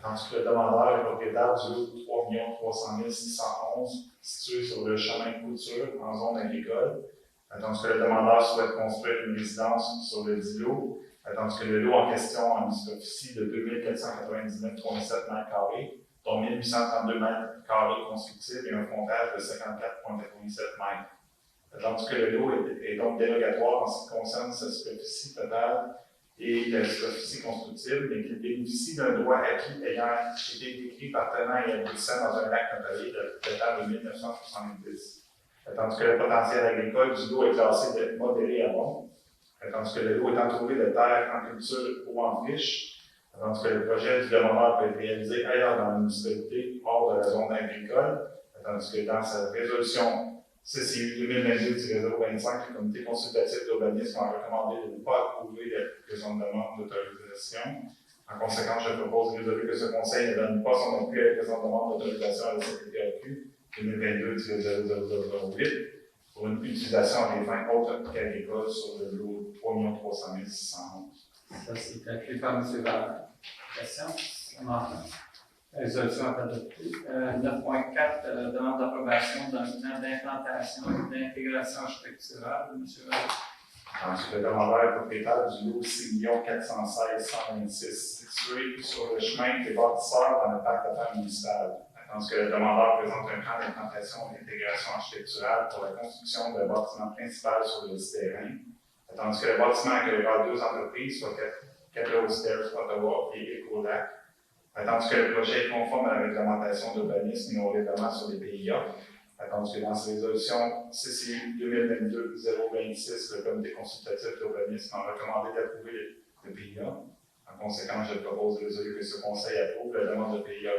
Tandis que le demandeur est propriétaire du lot 3 300 611 situé sur le chemin de Couture en zone agricole. Tandis que le demandeur souhaite construire une résidence sur le dit lot. Tandis que le lot en question a une superficie de 2499,7 m², dont 1832 m² constructibles et un frontage de 54,87 m. Tandis que le lot est donc dérogatoire en ce qui concerne sa superficie totale et la superficie constructible, mais qu'il bénéficie d'un droit acquis ayant été décrit par tenant et aboutissant dans un acte notarié datant de 1970. Tandis que le potentiel agricole du lot est classé de modéré à bon, tandis que le lot est entouré de terres en culture ou en friche, tandis que le projet du demandeur peut être réalisé ailleurs dans la municipalité, hors de la zone agricole, tandis que dans sa résolution CCU 2022-025, le comité consultatif d'urbanisme a recommandé de ne pas approuver la présente demande d'autorisation. En conséquence, je propose de résoudre que ce conseil ne donne pas son appui à la présente demande d'autorisation à la CPTAQ 2022-0008 pour une utilisation à des fins autres qu'agricoles sur le lot 3 300 611. Ça, c'est appuyé par M. Valère. Question? Commentaire? La résolution est adoptée. 9.4, demande d'approbation d'un plan d'implantation et d'intégration structurale de M. Valère. Tandis que le demandeur est propriétaire du lot 6 416 126 situé sur le chemin des bâtisseurs dans le parc d'affaires municipal. Tandis que le demandeur présente un plan d'implantation et d'intégration architecturale pour la construction d'un bâtiment principal sur le terrain. Tandis que le bâtiment accueillera 2 entreprises, soit Capital Stairs Ottawa et Ecolac. Tandis que le projet est conforme à la réglementation d'urbanisme et au règlement sur les PIA. Tandis que dans sa résolution CCU 2022-026, le comité consultatif d'urbanisme a recommandé d'approuver le PIA. En conséquence, je propose de résoudre que ce conseil approuve la demande de PIA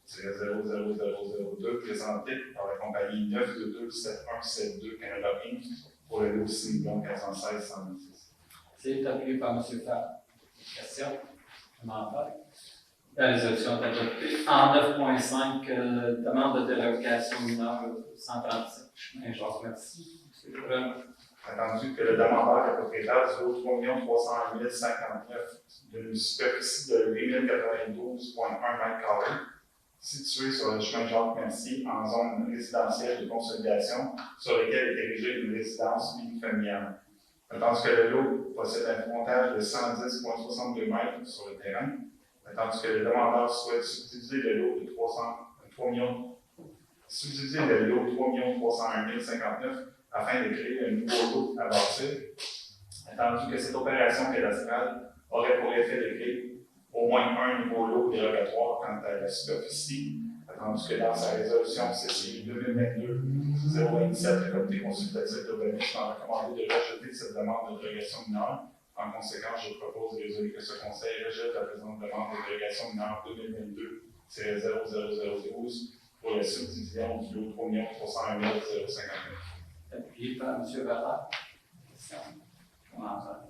2022-00002 présentée par la compagnie 922-7172 Canada Inc. pour le lot 6 416 126. C'est appuyé par M. Farah. Question? Commentaire? La résolution est adoptée. En 9.5, demande de dérogation mineure 137 chemin Jacques Merci. Attendu que le demandeur est propriétaire du lot 3 301 059 d'une superficie de 8092,1 m², situé sur le chemin Jacques-Mercier en zone résidentielle de consolidation, sur lequel est érigée une résidence unifamiliale. Tandis que le lot possède un frontage de 110,62 m sur le terrain, tandis que le demandeur souhaite subdiviser le lot de 301 059 afin de créer un nouveau lot à bâtir, attendu que cette opération cadastrale aurait pour effet de créer au moins un nouveau lot dérogatoire quant à la superficie, tandis que dans sa résolution CCI 2022-027, le comité consultatif d'urbanisme a recommandé de rejeter cette demande de dérogation mineure. En conséquence, je propose de résoudre que ce conseil rejette la présente demande de dérogation mineure 2022-00012 pour la subdivision du lot 3 301 059. Appuyé par M. Valère. Question? Commentaire?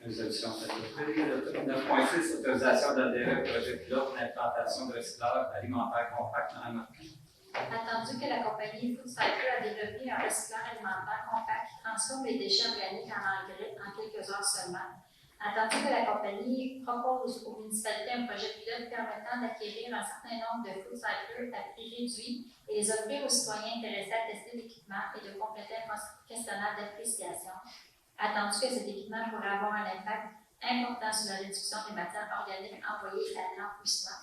Résolution adoptée. 9.6, autorisation d'adhérer au projet pilote d'implantation de recycleurs alimentaires compacts dans la marque. Attendu que la compagnie Food Cycle a développé un recycleur alimentaire compact qui transforme les déchets organiques en engrais en quelques heures seulement. Attendu que la compagnie propose aux municipalités un projet pilote permettant d'acquérir un certain nombre de Food Cyclers à prix réduit et les offrir aux citoyens intéressés à tester l'équipement et de compléter un questionnaire d'appréciation. Attendu que cet équipement pourrait avoir un impact important sur la réduction des matières organiques envoyées à l'enfouissement.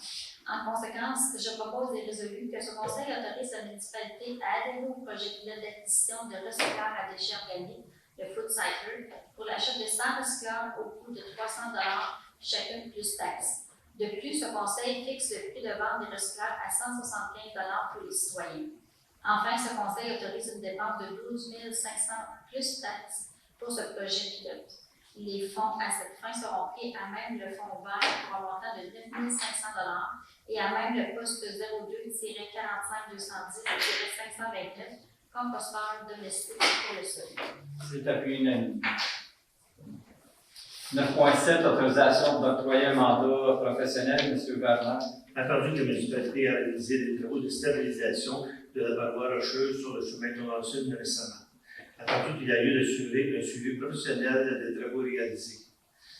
En conséquence, je propose et résolu que ce conseil autorise la municipalité à adhérer au projet pilote d'acquisition de recycleurs à déchets organiques, le Food Cycle, pour l'achat de 100 recycleurs au coût de 300 chacun plus taxes. De plus, ce conseil fixe le prix de vente des recycleurs à 175 pour les citoyens. Enfin, ce conseil autorise une dépense de 12 500 plus taxes pour ce projet pilote. Les fonds à cette fin seront pris à même le fonds vert pour un montant de 9 500 et à même le poste 02-45-210-529 composteur domestique pour le sol. C'est appuyé unanime. 9.7, autorisation d'octroyer un mandat professionnel, M. Bernard. Attendu que la municipalité a réalisé des travaux de stabilisation de la paroi rocheuse sur le chemin Tournant Sud récemment. Attendu qu'il y a eu un suivi professionnel des travaux réalisés.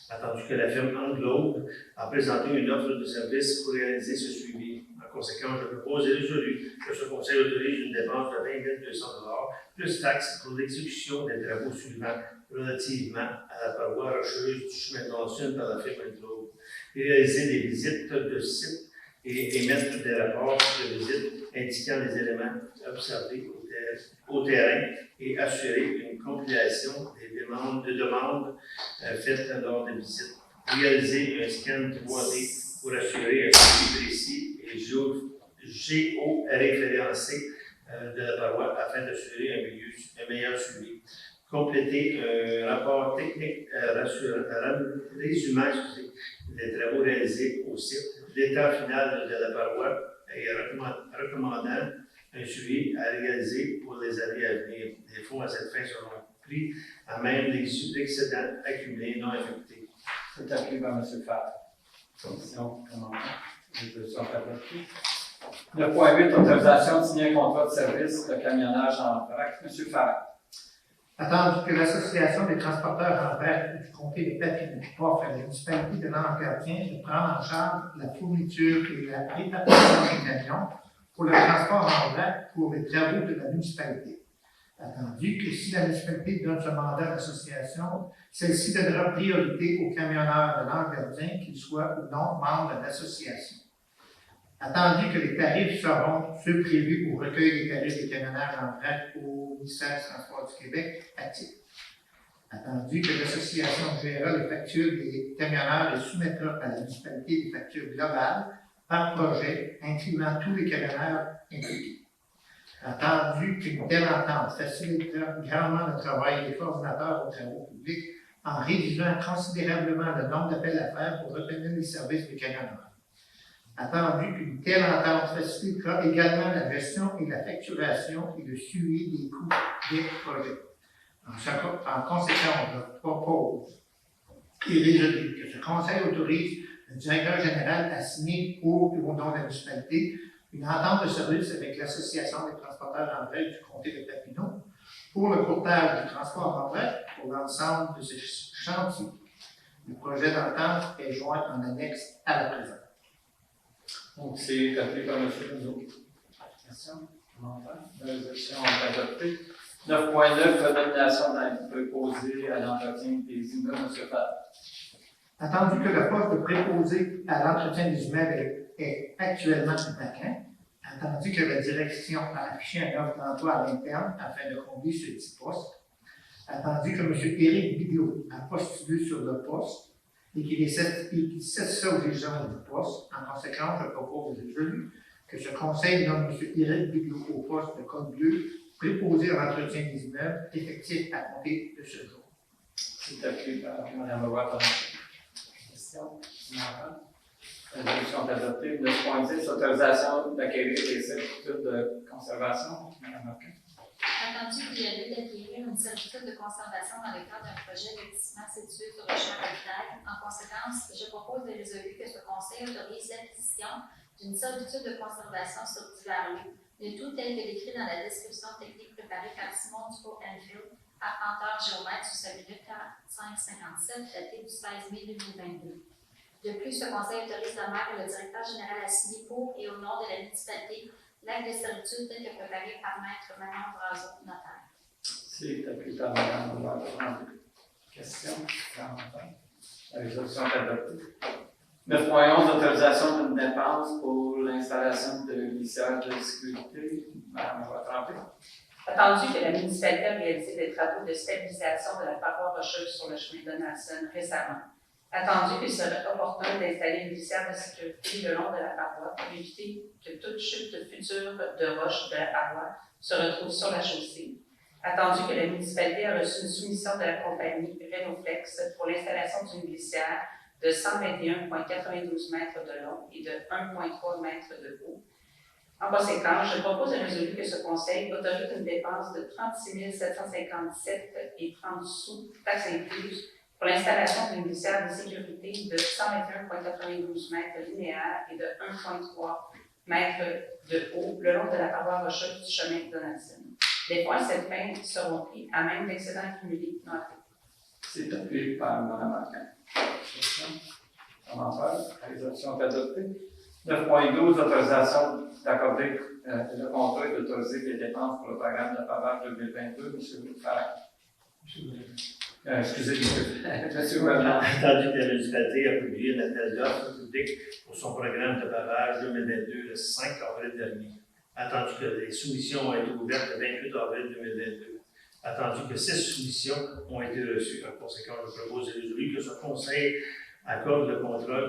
Attendu que la firme Anglobe a présenté une offre de service pour réaliser ce suivi. En conséquence, je propose et résolu que ce conseil autorise une dépense de 20 200 plus taxes pour l'exécution des travaux suivants relativement à la paroi rocheuse du chemin Tournant Sud par la firme Anglobe. Réaliser des visites de sites et émettre des rapports de visite indiquant les éléments observés au terrain et assurer une compilation des demandes faites lors des visites. Réaliser un scan 3D pour assurer un suivi précis et géoréférencé de la paroi afin d'assurer un meilleur suivi. Compléter un rapport technique résumant les travaux réalisés au site, l'état final de la paroi et recommandant un suivi à réaliser pour les années à venir. Les fonds à cette fin seront pris à même l'excédent accumulé non affecté. C'est appuyé par M. Favre. Commission, commentaire. Résolution adoptée. 9.8, autorisation de signer un contrat de service de camionnage en vrac. M. Favre. Attendu que l'Association des transporteurs en vrac du comté de Papineau offre à la municipalité de Langue-Gardien de prendre en charge la fourniture et la répartition des camions pour le transport en vrac pour les travaux de la municipalité. Attendu que si la municipalité donne ce mandat à l'association, celle-ci donnera priorité aux camionneurs de Langue-Gardien, qu'ils soient ou non membres de l'association. Attendu que les tarifs seront ceux prévus au recueil des tarifs des camionneurs en vrac au ministère du Transport du Québec, ATIC. Attendu que l'association gérera les factures des camionneurs et soumettra à la municipalité des factures globales par projet, incluant tous les camionneurs impliqués. Attendu qu'une telle entente facilitera grandement le travail des coordinateurs aux travaux publics en réduisant considérablement le nombre d'appels à faire pour retenir les services des camionneurs. Attendu qu'une telle entente facilitera également la gestion et la facturation et le suivi des coûts des projets. En conséquence, je propose et résolu que ce conseil autorise le directeur général à signer au nom de la municipalité une entente de service avec l'Association des transporteurs en vrac du comté de Papineau pour le courtage du transport en vrac pour l'ensemble de ces chantiers. Le projet d'entente est joint en annexe à la présente. Donc, c'est appuyé par M. Rouzeau. Question? Commentaire? La résolution est adoptée. 9.9, nomination d'un préposé à l'entretien des immeubles. M. Favre. Attendu que le poste de préposé à l'entretien des immeubles est actuellement vacant, attendu que la direction a affiché un offre d'emploi à l'interne afin de combler ce petit poste, attendu que M. Éric Bigot a postulé sur le poste et qu'il est satisfait aux exigences du poste. En conséquence, je propose et résolu que ce conseil nomme M. Éric Bigot au poste de code bleu préposé à l'entretien des immeubles effectif à compter de ce jour. C'est appuyé par Mme Leroy. Question? La résolution est adoptée. 9.10, autorisation d'acquérir des certitudes de conservation. Mme Marquin. Attendu qu'il y a lieu d'acquérir une certitude de conservation dans le cadre d'un projet d'investissement situé sur le champ d'habitat. En conséquence, je propose et résolu que ce conseil autorise l'acquisition d'une certitude de conservation sur divers lieux, le tout tel que décrit dans la description technique préparée par Simon Dufault-Enfield, arpenteur géomètre sous sa minute 4557, datée du 16 mai 2022. De plus, ce conseil autorise le maire et le directeur général à signer pour et au nom de la municipalité l'acte de servitude tel que préparé par Maître Manon Brazo, notaire. C'est appuyé par Mme Leroy. Question? La résolution est adoptée. 9.11, autorisation d'une dépense pour l'installation de glissières de sécurité. Madame Trempé. Attendu que la municipalité a réalisé des travaux de stabilisation de la paroi rocheuse sur le chemin de Nelson récemment. Attendu qu'il serait opportun d'installer une glissière de sécurité le long de la paroi pour éviter que toute chute future de roche de la paroi se retrouve sur la chaussée. Attendu que la municipalité a reçu une soumission de la compagnie Renoflex pour l'installation d'une glissière de 121,92 mètres de long et de 1,3 mètres de haut. En conséquence, je propose et résolu que ce conseil autorise une dépense de 36 757 et 30 sous, taxes incluses, pour l'installation d'une glissière de sécurité de 121,92 mètres linéaires et de 1,3 mètres de haut le long de la paroi rocheuse du chemin Donaldson. Les fonds à cette fin seront pris à même d'excédents accumulés non appliqués. C'est appuyé par Mme Marquand. Question? Commentaire? La résolution est adoptée. 9.12, autorisation d'accorder le contrat et d'autoriser les dépenses pour le programme de pavage 2022. M. Farag. Excusez-moi, M. Webland. Attendu que la municipalité a publié un appel d'offres public pour son programme de pavage 2022 le 5 avril dernier. Attendu que les soumissions ont été ouvertes le 28 avril 2022. Attendu que 6 soumissions ont été reçues. En conséquence, je propose et résolu que ce conseil accorde le contrat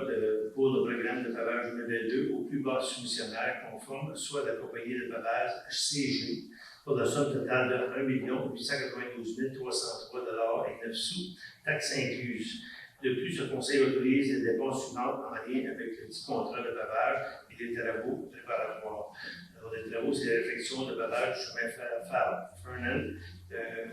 pour le programme de pavage 2022 au plus bas soumissionnaire conforme, soit la compagnie de pavage CG, pour la somme totale de 1 892 303 et 9 sous, taxes incluses. De plus, ce conseil autorise les dépenses suivantes en lien avec le petit contrat de pavage et les travaux préparatoires. Alors, les travaux, c'est la réfection de pavage du chemin Fernan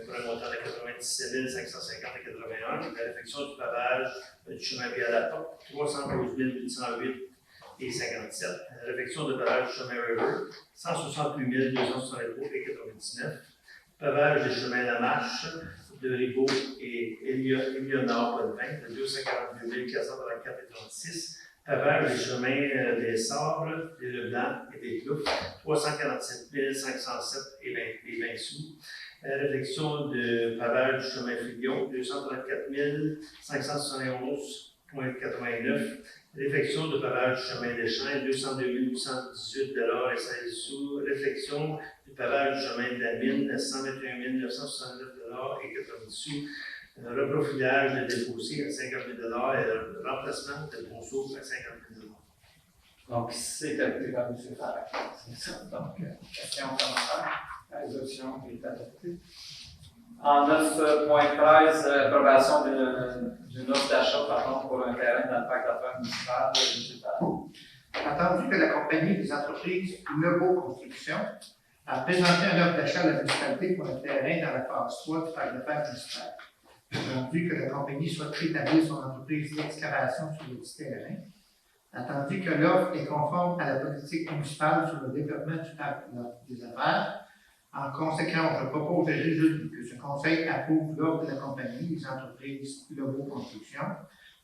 pour un montant de 97 550 et 81, la réfection du pavage du chemin Via-la-Porte, 312 808 et 57, la réfection de pavage du chemin River, 168 263 et 99, pavage du chemin La Marche de Rigaud et Éléonore-Potvin, de 242 434 et 36, pavage des chemins des Sabres, des Leblanc et des Cloufs, 347 507 et 20 sous. La réflexion de pavage du chemin Filion, 234 571,89. Réflexion de pavage du chemin des Champs, 202 818 et 16 sous. Réflexion du pavage du chemin de la Mine, 121 969 et 90 sous. Reprofilage de défaussé à 50 000 et le remplacement de ponceau à 50 000 Donc, c'est appuyé par M. Farag. C'est ça. Donc, question, commentaire. La résolution est adoptée. En 9.13, approbation d'une offre d'achat pour un terrain dans le parc d'affaires municipal de Attendu que la compagnie des entreprises Lebeau Construction a présenté une offre d'achat à la municipalité pour un terrain dans la phase 3 du parc d'affaires municipal. Attendu que la compagnie souhaite établir son entreprise d'excavation sur le petit terrain. Attendu que l'offre est conforme à la politique municipale sur le développement du parc des affaires. En conséquence, je propose et résulte que ce conseil approuve l'offre de la compagnie des entreprises Lebeau Construction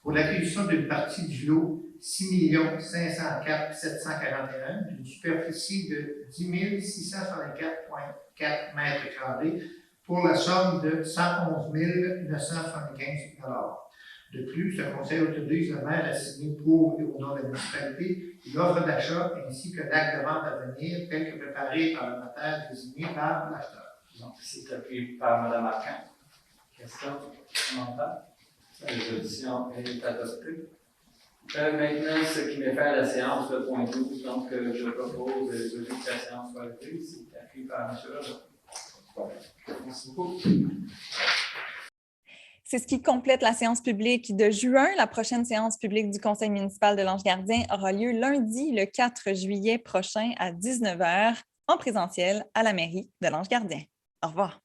pour l'acquisition d'une partie du lot 6 504 741 d'une superficie de 10 664,4 m² pour la somme de 111 975 $. De plus, ce conseil autorise le maire à signer pour et au nom de la municipalité l'offre d'achat ainsi que l'acte de vente à venir tel que préparé par le notaire désigné par l'acheteur. Donc, c'est appuyé par Mme Marquand. Question, commentaire? La résolution est adoptée. Maintenant, ce qui met fin à la séance, le point 12, donc je propose que la séance soit levée. C'est appuyé par M. Leroy. Merci beaucoup. C'est ce qui complète la séance publique de juin. La prochaine séance publique du Conseil municipal de l'Ange-Gardien aura lieu lundi, le 4 juillet prochain à 19h, en présentiel à la mairie de l'Ange-Gardien. Au revoir.